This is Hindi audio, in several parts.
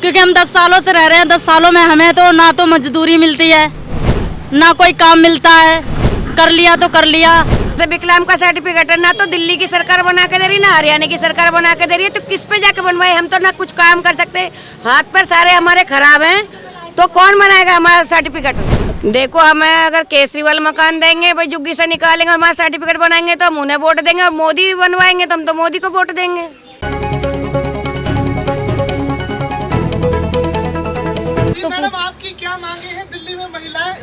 क्योंकि हम 10 सालों से रह रहे हैं। 10 सालों में हमें तो ना तो मजदूरी मिलती है, ना कोई काम मिलता है। कर लिया तो कर लिया। विकलांग का सर्टिफिकेट है, ना तो दिल्ली की सरकार बना के दे रही, ना हरियाणा की सरकार बना के दे रही है। तो किस पे जाके बनवाए? हम तो ना कुछ काम कर सकते, हाथ पर सारे हमारे खराब हैं, तो कौन बनाएगा हमारा सर्टिफिकेट? देखो, हमें अगर केजरीवाल मकान देंगे, भाई जुग्गी से निकालेंगे, हमारा सर्टिफिकेट बनाएंगे तो हम उन्हें वोट देंगे, और मोदी बनवाएंगे तो हम तो मोदी को वोट देंगे। तो मैडम, आपकी क्या मांगे हैं? दिल्ली में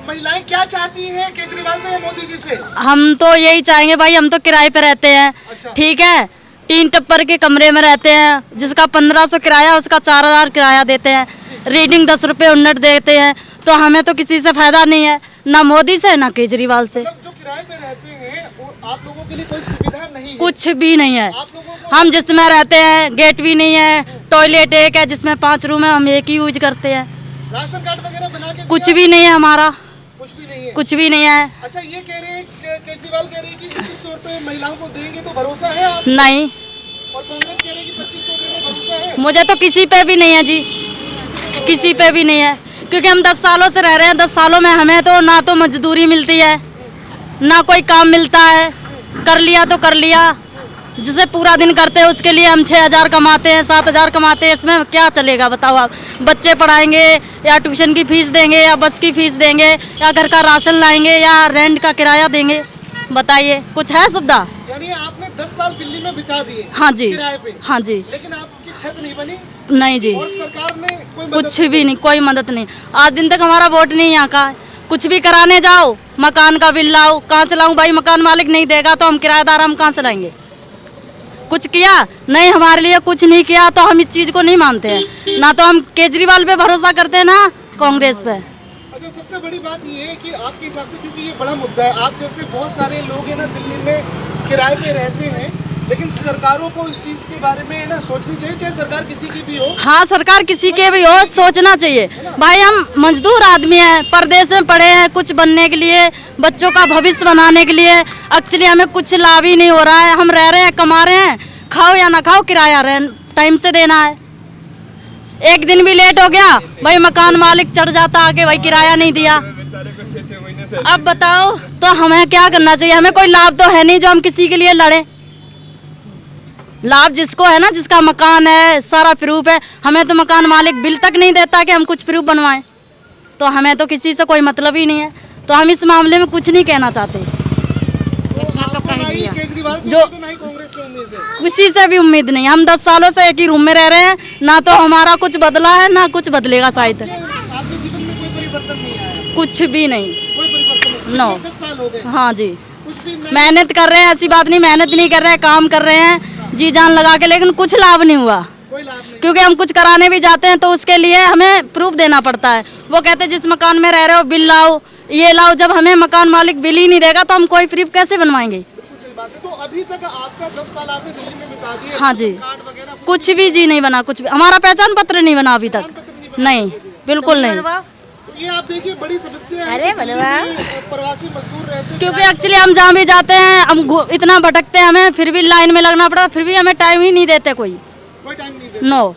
महिलाएं क्या चाहती हैं केजरीवाल से या मोदी जी से? हम तो यही चाहेंगे भाई, हम तो किराए पे रहते हैं। अच्छा। ठीक है, 3 टप्पर के कमरे में रहते हैं, जिसका 1500 किराया, उसका 4000 किराया देते हैं। रीडिंग 10 रुपये यूनिट देते हैं। तो हमें तो किसी से फायदा नहीं है, ना मोदी से ना केजरीवाल से। मतलब जो किराए पे रहते हैं वो आप लोगों के लिए कोई सुविधा नहीं है? कुछ भी नहीं है। आप लोगों को हम जिसमें रहते हैं गेट भी नहीं है, टॉयलेट एक है जिसमें 5 रूम है, हम एक ही यूज करते हैं। राशन कार्ड वगैरह बना के कुछ दिया? भी नहीं है हमारा, कुछ भी नहीं है। कुछ भी नहीं है। अच्छा, ये कह रहे हैं केजरीवाल कह रहे हैं कि 2100 रुपए महिलाओं को देंगे, तो भरोसा है आप? नहीं, और कांग्रेस कह रही है कि 2500 देने, भरोसा है? मुझे तो किसी पे भी नहीं है जी, किसी पे भी नहीं है। क्योंकि हम 10 सालों से रह रहे हैं। 10 सालों में हमें तो ना तो मजदूरी मिलती है, ना कोई काम मिलता है। कर लिया तो कर लिया, जिसे पूरा दिन करते हैं उसके लिए हम 6000 कमाते हैं, 7000 कमाते हैं। इसमें क्या चलेगा बताओ आप? बच्चे पढ़ाएंगे या ट्यूशन की फीस देंगे या बस की फीस देंगे या घर का राशन लाएंगे या रेंट का किराया देंगे? बताइए, कुछ है सुविधा? यानी आपने 10 साल दिल्ली में बिता दिए हाँ जी, किराए पे, हाँ जी। लेकिन आपकी छत नहीं बनी नहीं जी, और सरकार ने कोई मदद कुछ भी नहीं, कोई मदद नहीं। आज दिन तक हमारा वोट नहीं यहाँ का है। कुछ भी कराने जाओ, मकान का बिल लाओ, कहाँ से लाऊं भाई? मकान मालिक नहीं देगा तो हम किराएदार हम कहाँ से लाएंगे? कुछ किया नहीं, हमारे लिए कुछ नहीं किया, तो हम इस चीज़ को नहीं मानते हैं। ना तो हम केजरीवाल पे भरोसा करते हैं, ना कांग्रेस पे। अच्छा, सबसे बड़ी बात ये है कि आपके हिसाब से, क्योंकि ये बड़ा मुद्दा है, आप जैसे बहुत सारे लोग हैं ना दिल्ली में किराए पे रहते हैं, लेकिन सरकारों को इस चीज़ के बारे में ना सोचनी चाहिए, चाहे सरकार किसी की भी हो। हाँ, सरकार किसी के भी हो, सोचना चाहिए भाई। हम मजदूर आदमी हैं, परदेश में पड़े हैं कुछ बनने के लिए, बच्चों का भविष्य बनाने के लिए। एक्चुअली हमें कुछ लाभ ही नहीं हो रहा है। हम रह रहे हैं, कमा रहे हैं, खाओ या ना खाओ, किराया टाइम से देना है। एक दिन भी लेट हो गया भाई, मकान मालिक चढ़ जाता आके, भाई किराया नहीं दिया। अब बताओ, तो हमें क्या करना चाहिए? हमें कोई लाभ तो है नहीं जो हम किसी के लिए लड़े। लाभ जिसको है ना, जिसका मकान है, सारा प्रूफ है। हमें तो मकान मालिक बिल तक नहीं देता कि हम कुछ प्रूफ बनवाएं। तो हमें तो किसी से कोई मतलब ही नहीं है। तो हम इस मामले में कुछ नहीं कहना चाहते। केजरीवाल से जो तो नहीं, कांग्रेस से उम्मीद है? किसी से भी उम्मीद नहीं। हम 10 सालों से एक ही रूम में रह रहे हैं, ना तो हमारा कुछ बदला है ना कुछ बदलेगा शायद। आपके जीवन में कोई परिवर्तन नहीं आया? कुछ भी नहीं। कोई परिवर्तन नहीं? नो। 10 साल हो गए। हाँ जी, कुछ भी नहीं? मेहनत कर रहे हैं, ऐसी बात नहीं मेहनत नहीं कर रहे हैं, काम कर रहे हैं जी जान लगा के, लेकिन कुछ लाभ नहीं हुआ। कोई लाभ नहीं? क्योंकि हम कुछ कराने भी जाते हैं तो उसके लिए हमें प्रूफ देना पड़ता है। वो कहते हैं जिस मकान में रह रहे हो बिल लाओ, ये लाओ। जब हमें मकान मालिक बिल ही नहीं देगा तो हम कोई प्रूफ कैसे बनवाएंगे? बिल्कुल सही बात है। तो अभी तक आपका 10 साल आपने दिल्ली में बिता दिए, हाँ जी, कार्ड वगैरह कुछ भी जी नहीं बना, कुछ भी। हमारा पहचान पत्र नहीं बना अभी तक, नहीं, बिल्कुल नहीं। तो ये आप देखिए, बड़ी समस्या है। अरे कि दिल्ली में प्रवासी मजदूर रहते हैं। क्योंकि एक्चुअली हम जहाँ भी जाते हैं, हम इतना भटकते हैं, हमें फिर भी लाइन में लगना पड़ा, फिर भी हमें टाइम ही नहीं देते कोई। कोई टाइम नहीं देते। नो,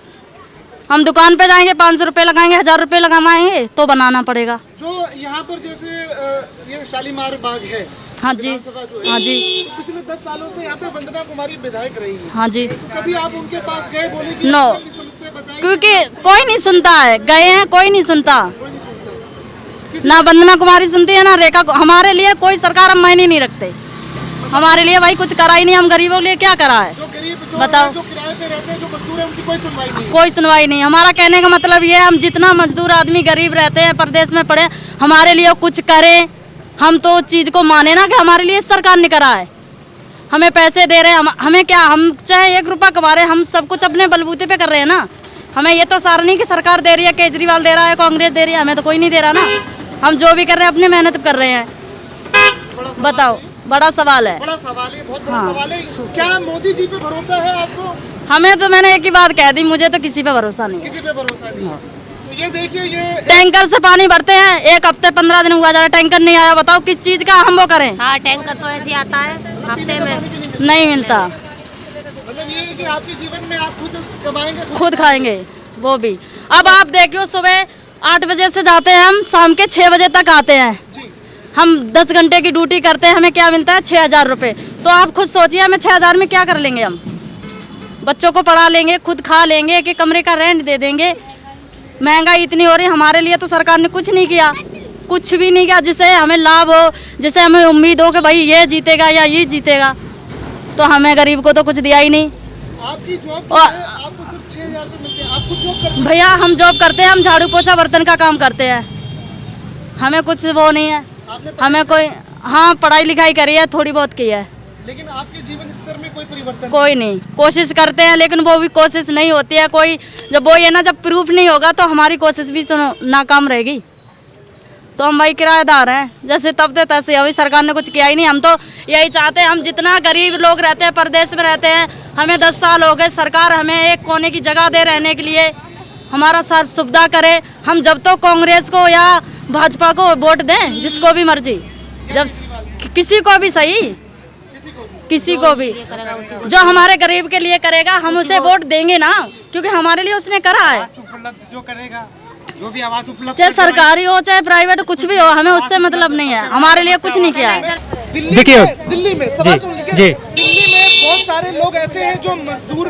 हम दुकान पे जाएंगे, 500 रुपये लगाएंगे, 1000 रुपये लगाएंगे तो बनाना पड़ेगा। जो यहाँ पर जैसे ये शालीमार बाग है, हाँ जी, विधानसभा जो है, हाँ जी, तो पिछले 10 सालों से यहाँ पे वंदना कुमारी विधायक रही है। हाँ जी। तो कभी आप उनके पास गए, बोले कि नो। अपनी समस्या बताइए? क्योंकि कोई नहीं सुनता है, गए हैं कोई नहीं सुनता, कोई नहीं सुनता। ना वंदना कुमारी सुनती है ना रेखा। हमारे लिए कोई सरकार हम मायने नहीं रखते। हमारे लिए भाई कुछ करा ही नहीं। हम गरीबों के लिए क्या करा है? जो गरीब, जो बताओ। जो किराए पे रहते हैं, जो मजदूर है, उनकी कोई सुनवाई नहीं है। कोई सुनवाई नहीं। हमारा कहने का मतलब ये है, हम जितना मजदूर आदमी गरीब रहते हैं, परदेश में पड़े, हमारे लिए कुछ करे। हम तो चीज़ को माने ना कि हमारे लिए सरकार ने करा है। हमें पैसे दे रहे हैं, हमें क्या, हम चाहे 1 रुपया कमा रहे हैं, हम सब कुछ अपने बलबूते पे कर रहे हैं ना। हमें ये तो सारा नहीं कि सरकार दे रही है, केजरीवाल दे रहा है, कांग्रेस दे रही है, हमें तो कोई नहीं दे रहा ना। हम जो भी कर रहे हैं अपनी मेहनत कर रहे हैं। बताओ, बड़ा सवाल है। बड़ा सवाल है, बहुत बड़ा सवाल है। क्या मोदी जी पे भरोसा है आपको? हमें तो, मैंने एक ही बात कह दी, मुझे तो किसी पे भरोसा नहीं है। किसी पे भरोसा नहीं है। तो ये देखिए, ये टैंकर से पानी भरते हैं, 1 हफ्ते 15 दिन हुआ जा रहा, टैंकर नहीं आया। बताओ किस चीज़ का हम वो करें? हाँ, टैंकर तो ऐसे आता है हफ्ते में, नहीं मिलता। मतलब ये है कि आपके जीवन में आप खुद कमाएंगे, खुद खाएंगे वो भी। अब आप देखियो, सुबह 8 बजे से जाते हैं हम, शाम के 6 बजे तक आते हैं। हम 10 घंटे की ड्यूटी करते हैं, हमें क्या मिलता है? 6,000 रुपये। तो आप खुद सोचिए, हमें 6,000 में क्या कर लेंगे? हम बच्चों को पढ़ा लेंगे, खुद खा लेंगे, कि कमरे का रेंट दे देंगे? महंगाई इतनी हो रही, हमारे लिए तो सरकार ने कुछ नहीं किया, कुछ भी नहीं किया जिससे हमें लाभ हो, जिससे हमें उम्मीद हो कि भाई ये जीतेगा या ये जीतेगा। तो हमें गरीब को तो कुछ दिया ही नहीं। आपकी जॉब जो है, आपको सिर्फ 6,000 रुपये मिलते हैं। आप खुद जॉब करते हैं? भैया हम जॉब करते हैं, हम झाड़ू पोछा बर्तन का काम करते हैं, हमें कुछ वो नहीं है। हमें कोई, हाँ पढ़ाई लिखाई करी है, थोड़ी बहुत की है, लेकिन आपके जीवन स्तर में कोई परिवर्तन कोई नहीं। कोशिश करते हैं लेकिन वो भी कोशिश नहीं होती है कोई। जब वो ये ना, जब प्रूफ नहीं होगा तो हमारी कोशिश भी तो नाकाम रहेगी। तो हम भाई किराएदार हैं, जैसे तब थे तैसे। अभी सरकार ने कुछ किया ही नहीं। हम तो यही चाहते हैं, हम जितना गरीब लोग रहते हैं, परदेश में रहते हैं, हमें 10 साल हो गए, सरकार हमें एक कोने की जगह दे रहने के लिए, हमारा सब सुविधा करे। हम जब तो कांग्रेस को या भाजपा को वोट दें, जिसको भी मर्जी, जब किसी को भी सही, किसी को भी जो हमारे गरीब के लिए करेगा, हम उसे वोट देंगे ना, क्योंकि हमारे लिए उसने करा है। जो करेगा, जो भी आवास उपलब्ध, चाहे सरकारी हो चाहे प्राइवेट, कुछ भी हो, हमें उससे मतलब नहीं है, हमारे लिए कुछ नहीं किया है। देखिए, दिल्ली में सवाल सुन लीजिए। जी। दिल्ली में बहुत सारे लोग ऐसे हैं जो मजदूर,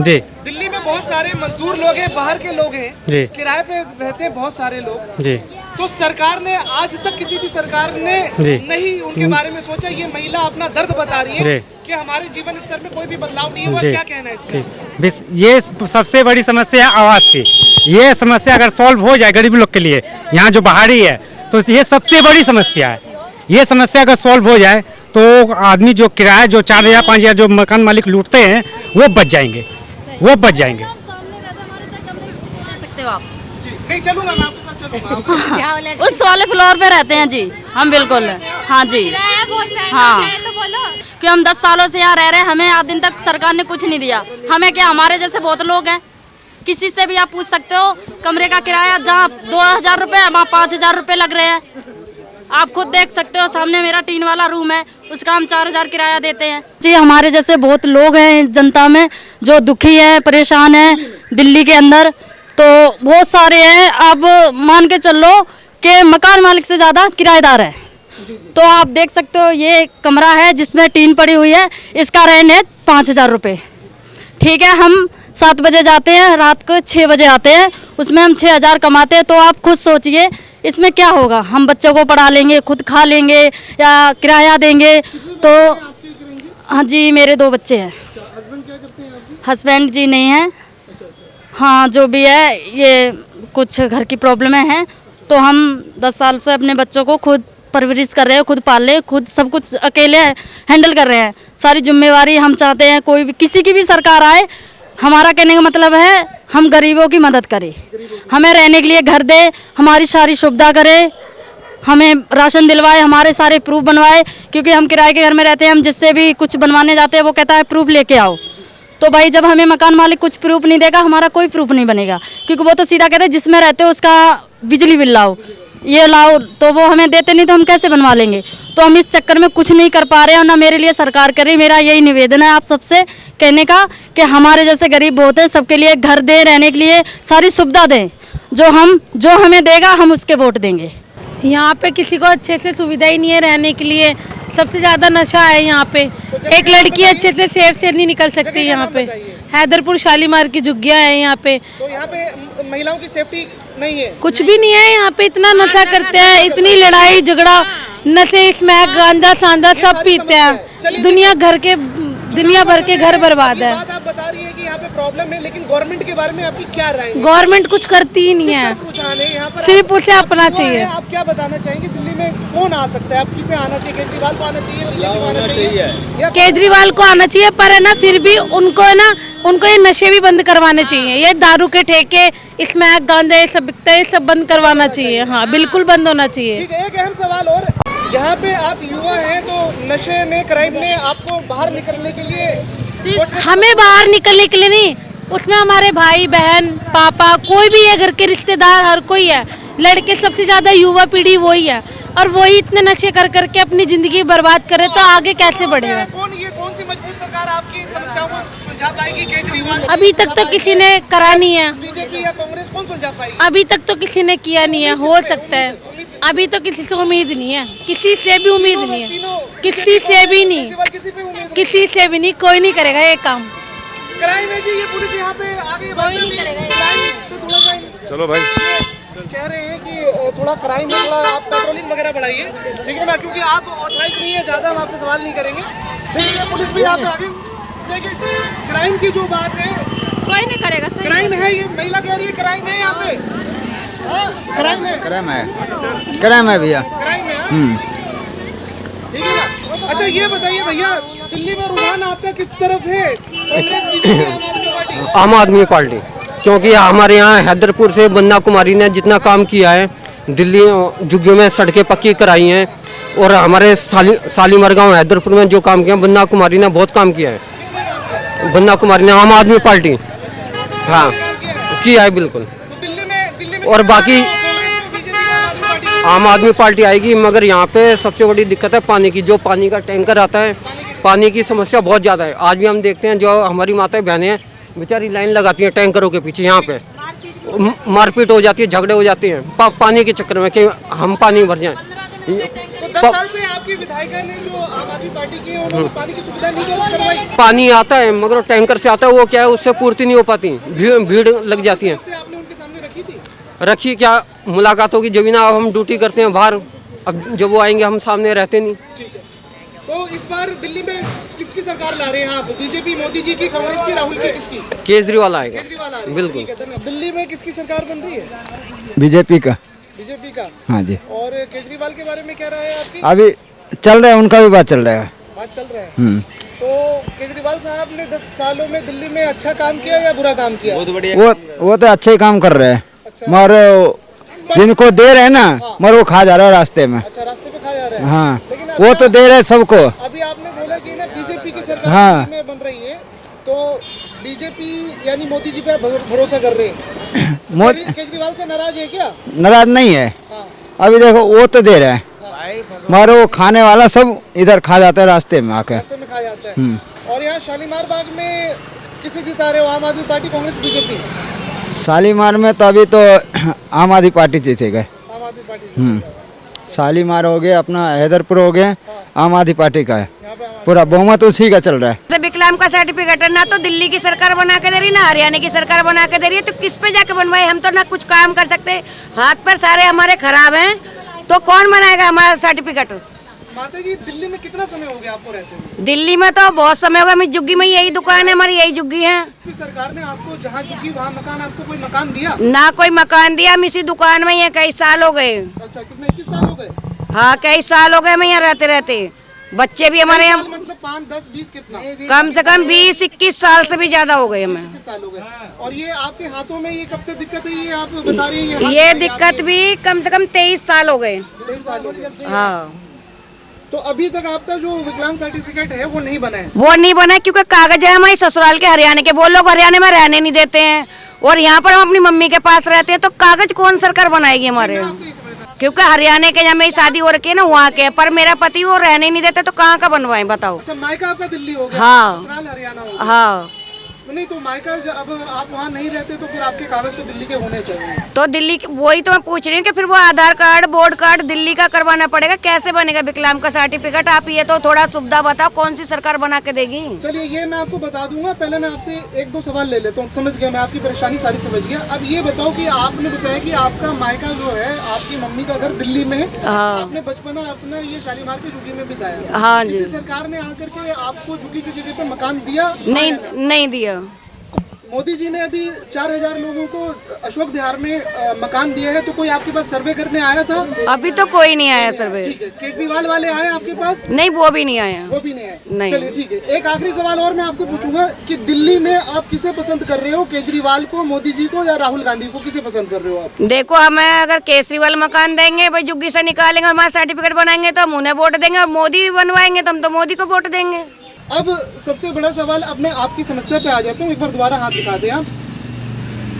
जी दिल्ली में बहुत सारे मजदूर लोग हैं, बाहर के लोग हैं, जी। किराए पे रहते हैं बहुत सारे लोग। जी। तो सरकार ने आज तक, किसी भी सरकार ने जी। नहीं उनके बारे में सोचा। ये महिला अपना दर्द बता रही है जी। कि हमारे जीवन स्तर में कोई भी बदलाव नहीं हुआ। जी। क्या कहना है इसका? बस ये सबसे बड़ी समस्या है आवास की। ये समस्या अगर सॉल्व हो जाए गरीब लोग के लिए, यहाँ जो बाहरी है, तो ये सबसे बड़ी समस्या है। ये समस्या अगर सॉल्व हो जाए तो आदमी जो किराया, जो 4,000 5,000 जो मकान मालिक लूटते हैं, वो बच जाएंगे, वो बच जाएंगे। नहीं चलूंगा, मैं आपके साथ चलूंगा। उस वाले फ्लोर पे रहते हैं जी हम, बिल्कुल। हाँ जी, हाँ, कि हम 10 सालों से यहाँ रह रहे हैं, हमें आज दिन तक सरकार ने कुछ नहीं दिया। हमें क्या, हमारे जैसे बहुत लोग हैं, किसी से भी आप पूछ सकते हो। कमरे का किराया जहाँ 2,000 रुपये, वहाँ 5,000 रुपये लग रहे हैं। आप खुद देख सकते हो, सामने मेरा टीन वाला रूम है, उसका हम 4,000 किराया देते हैं जी। हमारे जैसे बहुत लोग हैं जनता में जो दुखी हैं, परेशान हैं दिल्ली के अंदर, तो बहुत सारे हैं। अब मान के चल लो कि मकान मालिक से ज़्यादा किराएदार है। तो आप देख सकते हो, ये कमरा है जिसमें टीन पड़ी हुई है, इसका रेंट है 5,000 रुपये। ठीक है, हम 7 बजे जाते हैं, रात को 6 बजे आते हैं, उसमें हम 6,000 कमाते हैं। तो आप खुद सोचिए इसमें क्या होगा। हम बच्चों को पढ़ा लेंगे, खुद खा लेंगे या किराया देंगे। तो हाँ जी, मेरे 2 बच्चे हैं। हस्बैंड जी नहीं हैं। हाँ, जो भी है, ये कुछ घर की प्रॉब्लमें हैं। तो हम 10 साल से अपने बच्चों को खुद परवरिश कर रहे हैं, खुद पाल रहे हैं, खुद सब कुछ अकेले हैंडल कर रहे हैं। सारी जिम्मेवारी हम चाहते हैं कोई भी, किसी की भी सरकार आए, हमारा कहने का मतलब है हम गरीबों की मदद करें, हमें रहने के लिए घर दे, हमारी सारी सुविधा करे, हमें राशन दिलवाए, हमारे सारे प्रूफ बनवाए। क्योंकि हम किराए के घर में रहते हैं, हम जिससे भी कुछ बनवाने जाते हैं वो कहता है प्रूफ लेके आओ। तो भाई जब हमें मकान मालिक कुछ प्रूफ नहीं देगा, हमारा कोई प्रूफ नहीं बनेगा। क्योंकि वो तो सीधा कहते हैं जिसमें रहते हो उसका बिजली बिल लाओ, ये लाओ, तो वो हमें देते नहीं, तो हम कैसे बनवा लेंगे। तो हम इस चक्कर में कुछ नहीं कर पा रहे हैं, और ना मेरे लिए सरकार करे। मेरा यही निवेदन है आप सबसे कहने का कि हमारे जैसे गरीब बहुत हैं, सबके लिए घर दें, रहने के लिए सारी सुविधा दें। जो हमें देगा हम उसके वोट देंगे। यहाँ पे किसी को अच्छे से सुविधा ही नहीं है रहने के लिए। सबसे ज़्यादा नशा है यहाँ पे। एक लड़की अच्छे से सेफ से नहीं निकल सकती यहाँ पे। हैदरपुर शालीमार की झुग्गियाँ है यहाँ पे। तो यहाँ पे महिलाओं की सेफ्टी नहीं है, कुछ भी नहीं है यहाँ पे। इतना नशा करते हैं, इतनी लड़ाई झगड़ा, नशे, स्मैक, गांजा सांदा सब पीते हैं। दुनिया भर के घर बर्बाद है। बात आप बता रही है कि यहाँ पे प्रॉब्लम है, लेकिन गवर्नमेंट के बारे में आपकी क्या राय है? गवर्नमेंट कुछ करती ही नहीं है, रुझान है यहाँ पर? सिर्फ उसे अपना चाहिए। आप क्या बताना चाहेंगे, दिल्ली में कौन आ सकता है? आप किसे आना चाहिए? केजरीवाल को आना चाहिए या केजरीवाल को आना चाहिए, पर है ना, फिर भी उनको ये नशे भी बंद करवाने चाहिए। ये दारू के ठेके, स्मैक, गांजा, ये सब बिकता है, ये सब बंद करवाना चाहिए। हाँ, बिल्कुल बंद होना चाहिए। ठीक है, एक अहम सवाल और, यहाँ पे आप युवा हैं, तो नशे ने, क्राइम ने आपको बाहर निकलने के लिए हमें बाहर निकलने के लिए नहीं, उसमें हमारे भाई बहन, पापा, कोई भी है, घर के रिश्तेदार, हर कोई है। लड़के सबसे ज्यादा युवा पीढ़ी वही है, और वही इतने नशे कर करके अपनी जिंदगी बर्बाद करे, तो आगे कैसे बढ़ेगा? कौन सी मजबूत सरकार आपकी समस्याओं को सुलझा पाएगी केजरीवाल? अभी तक तो किसी ने करा नहीं है, बीजेपी या कांग्रेस कौन सुलझा पाएगी? अभी तक तो किसी ने किया नहीं है, हो सकता है। अभी तो किसी से उम्मीद नहीं है, किसी से भी उम्मीद नहीं है, किसी से भी नहीं, किसी पे उम्मीद नहीं। किसी से भी नहीं, कोई नहीं करेगा ये काम, क्राइम है जी, ये पुलिस यहाँ पे आ गई। कोई नहीं करेगा ये काम। तो थोड़ा सा चलो भाई, कह रहे हैं कि थोड़ा क्राइम है, थोड़ा आप पेट्रोलिंग वगैरह बढ़ाइए, ठीक है ना, क्योंकि आप ऑथराइज नहीं है, ज़्यादा हम आपसे सवाल नहीं करेंगे। देखिए पुलिस भी यहाँ पे आ गई। देखिए क्राइम की जो बात है, कोई नहीं करेगा, सही क्राइम है, ये महिला कह रही है क्राइम है यहाँ पे। क्राइम है, क्राइम है, क्राइम है भैया। क्राइम है, ठीक है ना। अच्छा ये बताइए भैया, दिल्ली में रुझान आपका किस तरफ है? कांग्रेस, बीजेपी, आम आदमी पार्टी? आम आदमी पार्टी, क्योंकि हमारे यहाँ हैदरपुर से बन्ना कुमारी ने जितना काम किया है, दिल्ली झुग्गियों में सड़कें पक्की कराई हैं, और हमारे सालीमर गाँव हैदरपुर में जो काम किया बन्ना कुमारी ने बहुत काम किया है। बन्ना कुमारी ने, आम आदमी पार्टी, हाँ किया है बिल्कुल। तो दिल्ली में और बाकी कांग्रेस, बीजेपी, आम आदमी पार्टी? आम आदमी पार्टी आएगी, मगर यहाँ पे सबसे बड़ी दिक्कत है पानी की। जो पानी का टैंकर आता है, पानी की समस्या बहुत ज़्यादा है। आज भी हम देखते हैं जो हमारी माताएं बहनें हैं बेचारी लाइन लगाती हैं टैंकरों के पीछे, यहाँ पे मारपीट हो जाती है, झगड़े हो जाते हैं पानी के चक्कर में कि हम पानी भर जाएं। तो 10 साल से आपकी विधायिका ने जो आम आदमी पार्टी की है, उन्होंने पानी की सुविधा नहीं करवाई। पानी आता है मगर टैंकर से आता है, वो क्या है उससे पूर्ति नहीं हो पाती, भीड़ लग जाती है। समस्या आपने उनके सामने रखी थी? रखी क्या, मुलाकात होगी जब ना, हम ड्यूटी करते हैं बाहर, अब जब वो आएंगे हम सामने रहते नहीं। ठीक है, तो इस बार दिल्ली में किसकी सरकार ला रहे हैं आप? बीजेपी मोदी जी की, कांग्रेस की, राहुल की, किसकी? केजरीवाल आएगा केजरीवाल आ रहे हैं। बिल्कुल। ठीक है, धन्यवाद। दिल्ली में किसकी सरकार बन रही है? बीजेपी का। बीजेपी का। हाँ जी। और केजरीवाल के बारे में क्या राय है आपकी? अभी चल रहा है, उनका भी बात चल रहा है। बात चल रहा है। तो केजरीवाल साहब ने 10 सालों में दिल्ली में अच्छा काम किया या बुरा काम किया? वो तो अच्छे ही काम कर रहे हैं, अच्छा। मगर जिनको दे रहे हैं ना, मगर वो खा जा रहा है रास्ते में। अच्छा, रास्ते पे खा जा रहा है। हाँ, लेकिन वो तो दे रहे हैं सबको। अभी आपने बोला कि ना बीजेपी की सरकार हाँ। दिल्ली में बन रही है, तो बीजेपी यानी मोदी जी पे भरोसा कर रहे हैं। केजरीवाल से नाराज है क्या? नाराज नहीं है। हाँ। अभी देखो वो तो दे रहे हैं, मगर वो खाने वाला सब इधर खा जाता है रास्ते में आकर। रास्ते में खा जाता है। और यहाँ शालीमार बाग में किसे जिता रहे हो? आम आदमी पार्टी, कांग्रेस, बीजेपी? शालीमार में तो अभी तो आम आदमी पार्टी जीतेगा। आम आदमी पार्टी। शालीमार हो गया, अपना हैदरपुर हो गया, आम आदमी पार्टी का है, यहाँ पे पूरा बहुमत उसी का चल रहा है। जैसे विकलांग का सर्टिफिकेट है ना, तो दिल्ली की सरकार बना के दे रही, ना हरियाणा की सरकार बना के दे रही है, तो किस पे जाके बनवाए? हम तो ना कुछ काम कर सकते, हाथ पर सारे हमारे खराब हैं, तो कौन बनाएगा हमारा सर्टिफिकेट? माता जी, दिल्ली में कितना समय हो गया आपको रहते हुए? दिल्ली में तो बहुत समय हो गया, मेरी झुग्गी में यही दुकान है, हमारी यही झुग्गी है। सरकार ने आपको जहाँ झुकी वहाँ मकान, आपको कोई मकान दिया? ना कोई मकान दिया, हम इसी दुकान में ही है, कई साल हो गए। अच्छा, कितने 21 साल हो गए? हाँ, कई साल हो गए मैं यहाँ रहते रहते। बच्चे भी हमारे यहाँ मतलब 5, 10, 20 कितना? कम से कम 20-21 साल से भी ज्यादा हो गए हमें। 21 साल हो गए। और ये आपके हाथों में ये कब से दिक्कत है? ये आप बता रही हैं ये दिक्कत भी कम से कम 23 साल हो गए। 23 साल हो गए। हाँ, तो अभी तक आपका जो विकलांग सर्टिफिकेट है वो नहीं बना है? वो नहीं बना क्योंकि कागज है हमारे ससुराल के हरियाणा के, वो लोग हरियाणा में रहने नहीं देते हैं, और यहाँ पर हम अपनी मम्मी के पास रहते हैं, तो कागज कौन सरकार बनाएगी हमारे? आपसे इस वजह से- क्योंकि हरियाणा के जहाँ मेरी शादी हो रखी है ना वहाँ के, पर मेरा पति वो रहने नहीं देते, तो कहाँ का बनवाए बताओ? अच्छा, मायका आपका दिल्ली हो गया, हाँ। ससुराल हरियाणा हो गया। हाँ, नहीं तो मायका अब आप वहाँ नहीं रहते तो फिर आपके कागज तो दिल्ली के होने चाहिए। तो दिल्ली वही तो मैं पूछ रही हूँ कि फिर वो आधार कार्ड, बोर्ड कार्ड दिल्ली का करवाना पड़ेगा, कैसे बनेगा विकलांग का सर्टिफिकेट? आप ये तो थोड़ा सुविधा बताओ, कौन सी सरकार बना के देगी? चलिए ये मैं आपको बता दूंगा, पहले मैं आपसे 1-2 सवाल ले लेता हूँ। समझ गया, मैं आपकी परेशानी सारी समझ गया। अब ये बताओ कि आपने बताया कि आपका मायका जो है, आपकी मम्मी का घर दिल्ली में है, हाँ। आपने बचपना अपना ये शालीमार की झुग्गी में बिताया। हाँ जी। किसी सरकार ने आकर के आपको झुग्गी की जगह पे मकान दिया? नहीं दिया। मोदी जी ने अभी 4000 लोगों को अशोक विहार में मकान दिया है, तो कोई आपके पास सर्वे करने आया था? अभी तो कोई नहीं आया सर्वे। ठीक है, केजरीवाल वाले आए आपके पास? नहीं, वो भी नहीं आया। वो भी नहीं आए। नहीं। चलिए ठीक है, एक आखिरी सवाल और मैं आपसे पूछूंगा कि दिल्ली में आप किसे पसंद कर रहे हो? केजरीवाल को, मोदी जी को, या राहुल गांधी को? किसे पसंद कर रहे हो आप? देखो, हमें अगर केजरीवाल मकान देंगे, भाई झुग्गी से निकालेंगे, हमारा सर्टिफिकेट बनाएंगे तो हम उन्हें वोट देंगे, और मोदी बनवाएंगे तो हम तो मोदी को वोट देंगे। अब सबसे बड़ा सवाल, अब मैं आपकी समस्या पे आ जाता हूँ। एक बार दोबारा हाथ दिखा दें आप,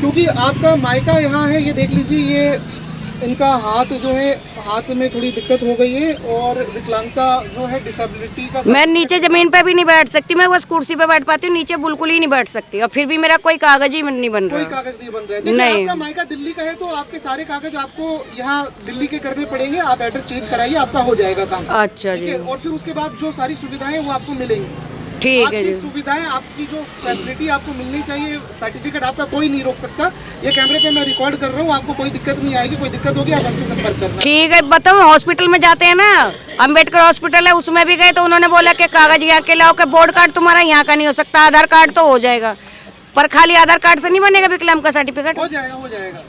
क्योंकि आपका मायका यहाँ है। ये देख लीजिए, ये इनका हाथ जो है, हाथ में थोड़ी दिक्कत हो गई है और विकलांगता जो है, डिसेबिलिटी का मैं नीचे जमीन पे भी नहीं बैठ सकती, मैं बस कुर्सी पे बैठ पाती हूँ, नीचे बिल्कुल ही नहीं बैठ सकती, और फिर भी मेरा कोई कागज ही नहीं बन कोई रहा। कागज नहीं बन रहा है। देखिए, नहीं। आपका मायका दिल्ली का है तो आपके सारे कागज आपको यहाँ दिल्ली के करने पड़ेंगे। आप एड्रेस चेंज कराइए, आपका हो जाएगा काम। अच्छा ठीक जी, है, और फिर उसके बाद जो सारी सुविधाएं वो आपको मिलेंगी। ठीक है आपकी जी। सुविधाएं, आपकी जो फैसिलिटी आपको मिलनी चाहिए, सर्टिफिकेट आपका कोई नहीं रोक सकता। ये कैमरे पे मैं रिकॉर्ड कर रहा हूँ, आपको कोई दिक्कत नहीं आएगी। कोई दिक्कत होगी आप हमसे संपर्क करना। ठीक है, बताओ हॉस्पिटल में जाते हैं ना, अंबेडकर हॉस्पिटल है, उसमें भी गए तो उन्होंने बोला कि कागज यहाँ के लाओ, कि बोर्ड कार्ड तुम्हारा यहाँ का नहीं हो सकता, आधार कार्ड तो हो जाएगा, पर खाली आधार कार्ड से नहीं बनेगा विकलांग का सर्टिफिकेट। हो जाएगा, हो जाएगा।